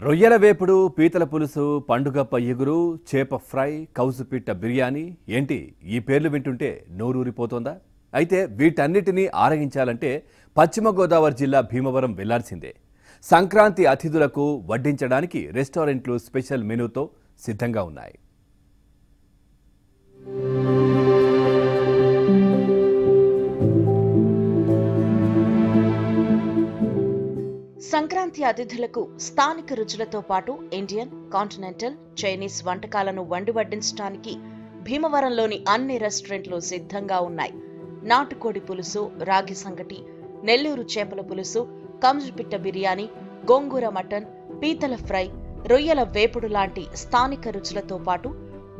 రొయ్యల వేపుడు, పీతల పులుసు, పండుగప్ప ఇగురు, చేప ఫ్రై, కౌజుపిట్ట బిర్యానీ ఏంటి ఈ పేర్లు వింటుంటే నోరూరిపోతోందా? అయితే వీటన్నిటినీ ఆరగించాలంటే పశ్చిమ గోదావరి జిల్లా భీమవరం వెళ్లాల్సిందే. సంక్రాంతి అతిథులకు వడ్డించడానికి రెస్టారెంట్లు స్పెషల్ మెనూతో సిద్ధంగా ఉన్నాయి. సంక్రాంతి అతిథులకు స్థానిక రుచులతో పాటు ఇండియన్, కాంటినెంటల్, చైనీస్ వంటకాలను వండి వడ్డించడానికి భీమవరంలోని అన్ని రెస్టారెంట్లు సిద్ధంగా ఉన్నాయి. నాటుకోడి పులుసు, రాగి సంగటి, నెల్లూరు చేపల పులుసు, కంజుపిట్ట బిర్యానీ, గోంగూర మటన్, పీతల ఫ్రై, రొయ్యల వేపుడు లాంటి స్థానిక రుచులతో పాటు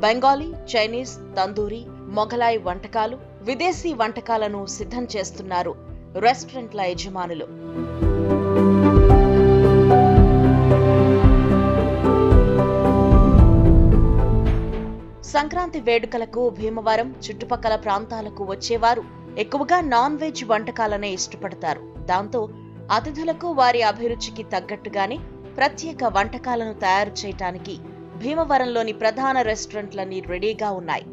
బెంగాలీ, చైనీస్, తందూరి, మొఘలాయి వంటకాలు, విదేశీ వంటకాలను సిద్ధం చేస్తున్నారు రెస్టారెంట్ల యజమానులు. సంక్రాంతి వేడుకలకు భీమవరం చుట్టుపక్కల ప్రాంతాలకు వచ్చేవారు ఎక్కువగా నాన్ వెజ్ వంటకాలనే ఇష్టపడతారు. దాంతో అతిథులకు వారి అభిరుచికి తగ్గట్టుగానే ప్రత్యేక వంటకాలను తయారు చేయటానికి భీమవరంలోని ప్రధాన రెస్టారెంట్లన్నీ రెడీగా ఉన్నాయి.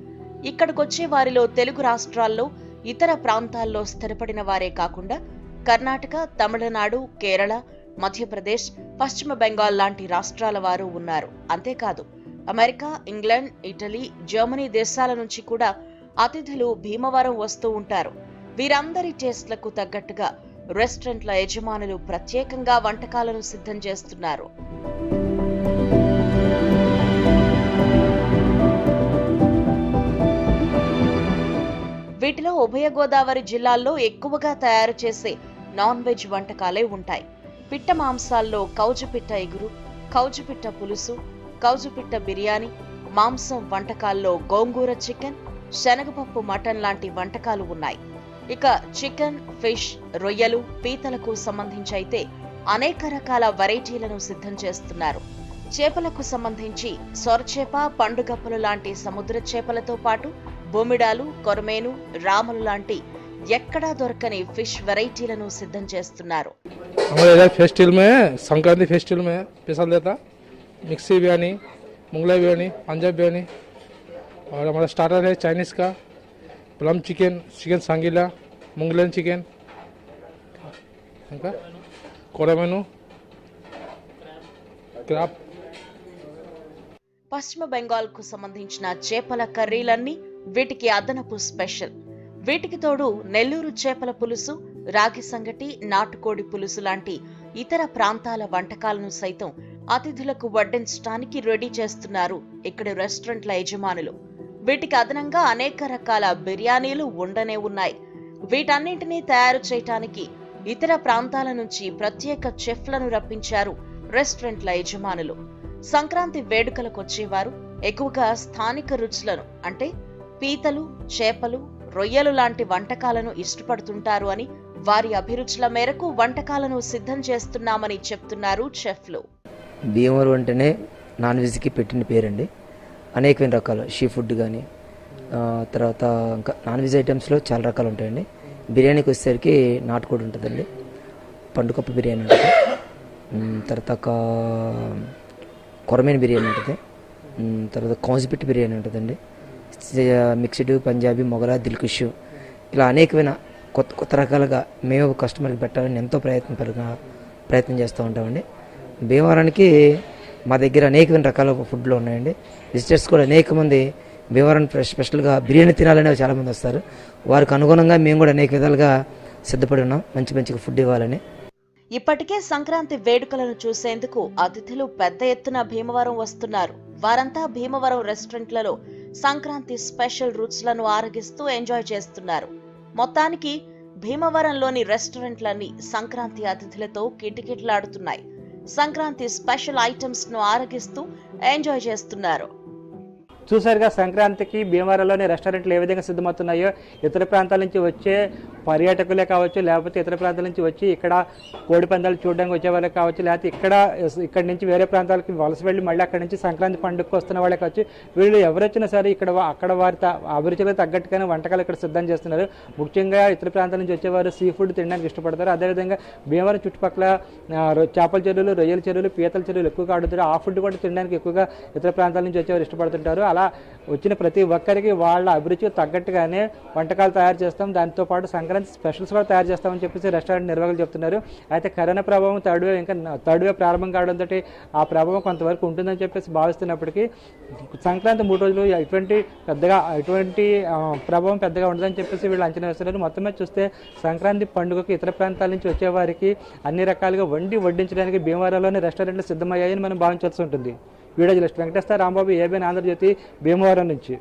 ఇక్కడికొచ్చే వారిలో తెలుగు రాష్ట్రాల్లో ఇతర ప్రాంతాల్లో స్థిరపడిన వారే కాకుండా కర్ణాటక, తమిళనాడు, కేరళ, మధ్యప్రదేశ్, పశ్చిమ బెంగాల్ లాంటి రాష్ట్రాల వారు ఉన్నారు. అంతేకాదు అమెరికా, ఇంగ్లాండ్, ఇటలీ, జర్మనీ దేశాల నుంచి కూడా అతిథులు భీమవరం వస్తూ ఉంటారు. వీరందరి టేస్ట్లకు తగ్గట్టుగా రెస్టారెంట్ల యజమానులు ప్రత్యేకంగా వంటకాలను సిద్ధం చేస్తున్నారు. వీటిలో ఉభయ గోదావరి జిల్లాల్లో ఎక్కువగా తయారు చేసే నాన్ వెజ్ వంటకాలే ఉంటాయి. పిట్ట మాంసాల్లో కౌజుపిట్ట ఇగురు, కౌజుపిట్ట పులుసు, కౌజుపిట్ట బిర్యానీ, మాంసం వంటకాల్లో గోంగూర చికెన్, శనగపప్పు మటన్ లాంటి వంటకాలు ఉన్నాయి. ఇక చికెన్, ఫిష్, రొయ్యలు, పీతలకు సంబంధించి అయితే అనేక రకాల వెరైటీలను సిద్ధం చేస్తున్నారు. చేపలకు సంబంధించి సొరచేప, పండుగప్పలు లాంటి సముద్ర చేపలతో పాటు బొమిడాలు, కొరమేను, రామలు లాంటి ఎక్కడా దొరకని ఫిష్ వెరైటీలను సిద్ధం చేస్తున్నారు. సంక్రాంతి ఫెస్టివల్ में स्पेशल देता मिक्सी बिरयानी, मुगलाई बिरयानी, पंजाब बिरयानी और हमारा स्टार्टर है चाइनीज़ का प्लम चिकन, चिकन सांगीला, मुगलन चिकन, कोरमेनु, क्राब. పశ్చిమ బెంగాల్ కు సంబంధించిన చేపల కర్రీలన్నీ వీటికి అదనపు స్పెషల్. వీటికి తోడు నెల్లూరు చేపల పులుసు, రాగి సంగటి, నాటుకోడి పులుసు లాంటి ఇతర ప్రాంతాల వంటకాలను సైతం అతిథులకు వడ్డించడానికి రెడీ చేస్తున్నారు ఇక్కడి రెస్టారెంట్ల యజమానులు. వీటికి అదనంగా అనేక రకాల బిర్యానీలు ఉండనే ఉన్నాయి. వీటన్నింటినీ తయారు చేయటానికి ఇతర ప్రాంతాల నుంచి ప్రత్యేక చెఫ్లను రప్పించారు రెస్టారెంట్ల యజమానులు. సంక్రాంతి వేడుకలకు వచ్చేవారు ఎక్కువగా స్థానిక రుచులను అంటే పీతలు, చేపలు, రొయ్యలు లాంటి వంటకాలను ఇష్టపడుతుంటారు అని, వారి అభిరుచుల మేరకు వంటకాలను సిద్ధం చేస్తున్నామని చెప్తున్నారు చెఫ్లు. భీమవరం అంటేనే నాన్ వెజ్కి పెట్టిన పేరండి. అనేకమైన రకాలు సీ ఫుడ్ కానీ, తర్వాత ఇంకా నాన్ వెజ్ ఐటమ్స్లో చాలా రకాలు ఉంటాయండి. బిర్యానీకి వచ్చేసరికి నాటుకోడి ఉంటుందండి, పండుగప్ప బిర్యానీ ఉంటుంది, తర్వాత కొరమేను బిర్యానీ ఉంటుంది, తర్వాత కౌజుపిట్ట బిర్యానీ ఉంటుందండి, మిక్స్డ్ పంజాబీ, మొగలా, దిల్కుష్, ఇలా అనేకమైన కొత్త కొత్త రకాలుగా మేము కస్టమర్కి పెట్టాలని ఎంతో ప్రయత్నం చేస్తూ ఉంటామండి. భీమవరానికి మా దగ్గర అనేకమైన రకాల ఫుడ్లు ఉన్నాయండి. విజిటర్స్ కూడా అనేక మంది భీమవరం స్పెషల్గా బిర్యానీ తినాలనే చాలామంది వస్తారు. వారికి అనుగుణంగా మేము కూడా అనేక విధాలుగా సిద్ధపడి ఉన్నాం మంచి మంచిగా ఫుడ్ ఇవ్వాలని. ఇప్పటికే సంక్రాంతి వేడుకలను చూసేందుకు అతిథులు పెద్ద ఎత్తున భీమవరం వస్తున్నారు. వారంతా భీమవరం రెస్టారెంట్లలో సంక్రాంతి స్పెషల్ రుచులను ఆరగిస్తూ ఎంజాయ్ చేస్తున్నారు. మొత్తానికి భీమవరంలోని రెస్టారెంట్లన్నీ సంక్రాంతి అతిథులతో కిటకిటలాడుతున్నాయి. సంక్రాంతి స్పెషల్ ఐటమ్స్ ను ఆరగిస్తూ ఎంజాయ్ చేస్తున్నారు. చూసారుగా సంక్రాంతికి భీమవరంలోని రెస్టారెంట్లు ఏ విధంగా సిద్ధమవుతున్నాయో. ఇతర ప్రాంతాల నుంచి వచ్చే పర్యాటకులే కావచ్చు, లేకపోతే ఇతర ప్రాంతాల నుంచి వచ్చి ఇక్కడ కోడి పందాలు చూడడానికి వచ్చే వాళ్ళకి కావచ్చు, లేకపోతే ఇక్కడ నుంచి వేరే ప్రాంతాలకి వలస వెళ్ళి మళ్ళీ అక్కడ నుంచి సంక్రాంతి పండుగకు వస్తున్న వాళ్ళకి కావచ్చు, వీళ్ళు ఎవరు వచ్చినా సరే అక్కడ వారి అభిరుచులకు తగ్గట్టుగానే వంటకాలు ఇక్కడ సిద్ధం చేస్తున్నారు. ముఖ్యంగా ఇతర ప్రాంతాల నుంచి వచ్చేవారు సీ ఫుడ్ తినడానికి ఇష్టపడతారు. అదేవిధంగా భీమవరం చుట్టుపక్కల చేపల చెరువులు, రొయ్యల చెరువులు, పీతల చెరువులు ఎక్కువగా ఆడుతారు. ఆ ఫుడ్ కూడా తినడానికి ఎక్కువగా ఇతర ప్రాంతాల నుంచి వచ్చేవారు ఇష్టపడుతుంటారు. అలా వచ్చిన ప్రతి ఒక్కరికి వాళ్ళ అభిరుచికి తగ్గట్టుగానే వంటకాలు తయారు చేస్తాం, దాంతోపాటు సంక్రాంతి స్పెషల్స్ కూడా తయారు చేస్తామని చెప్పేసి రెస్టారెంట్ నిర్వాహకులు చెప్తున్నారు. అయితే కరోనా ప్రభావం థర్డ్ వేవ్ ప్రారంభం కావడంతో ఆ ప్రభావం కొంతవరకు ఉంటుందని చెప్పేసి భావిస్తున్నప్పటికీ సంక్రాంతి 3 రోజులు ఎటువంటి ప్రభావం పెద్దగా ఉండదని చెప్పేసి వీళ్ళు అంచనా వేస్తున్నారు. మొత్తం మీద చూస్తే సంక్రాంతి పండుగకి ఇతర ప్రాంతాల నుంచి వచ్చేవారికి అన్ని రకాలుగా వడ్డించడానికి భీమవరంలోని రెస్టారెంట్లు సిద్ధమయ్యాయని మనం భావించాల్సి ఉంటుంది. Video journalist Venkateswara Rambabu, ABN Andhra Jyothy, Bhimavaram నుంచి.